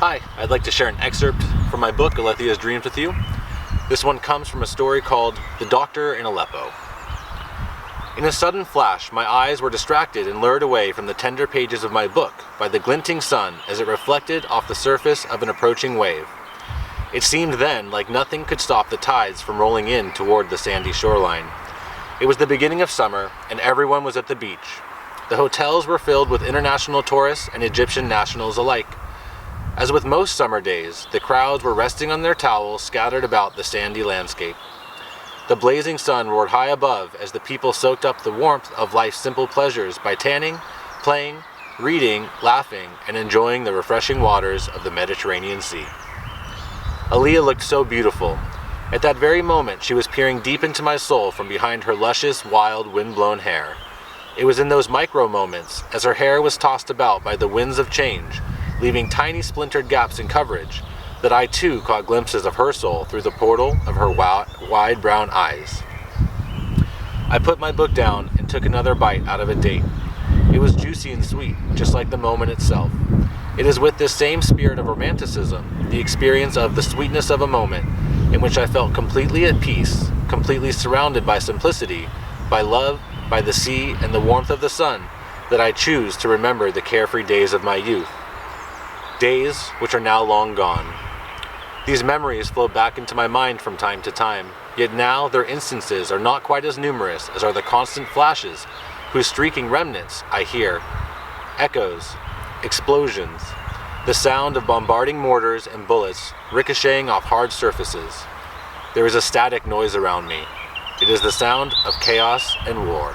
Hi, I'd like to share an excerpt from my book, Alethea's Dreams with you. This one comes from a story called The Doctor in Aleppo. In a sudden flash, my eyes were distracted and lured away from the tender pages of my book by the glinting sun as it reflected off the surface of an approaching wave. It seemed then like nothing could stop the tides from rolling in toward the sandy shoreline. It was the beginning of summer, and everyone was at the beach. The hotels were filled with international tourists and Egyptian nationals alike. As with most summer days, the crowds were resting on their towels scattered about the sandy landscape. The blazing sun roared high above as the people soaked up the warmth of life's simple pleasures by tanning, playing, reading, laughing, and enjoying the refreshing waters of the Mediterranean Sea. Alethea looked so beautiful. At that very moment, she was peering deep into my soul from behind her luscious, wild, wind-blown hair. It was in those micro moments, as her hair was tossed about by the winds of change, leaving tiny splintered gaps in coverage, that I too caught glimpses of her soul through the portal of her wide brown eyes. I put my book down and took another bite out of a date. It was juicy and sweet, just like the moment itself. It is with this same spirit of romanticism, the experience of the sweetness of a moment, in which I felt completely at peace, completely surrounded by simplicity, by love, by the sea and the warmth of the sun, that I choose to remember the carefree days of my youth. Days which are now long gone. These memories flow back into my mind from time to time, yet now their instances are not quite as numerous as are the constant flashes, whose streaking remnants I hear. Echoes, explosions, the sound of bombarding mortars and bullets ricocheting off hard surfaces. There is a static noise around me. It is the sound of chaos and war.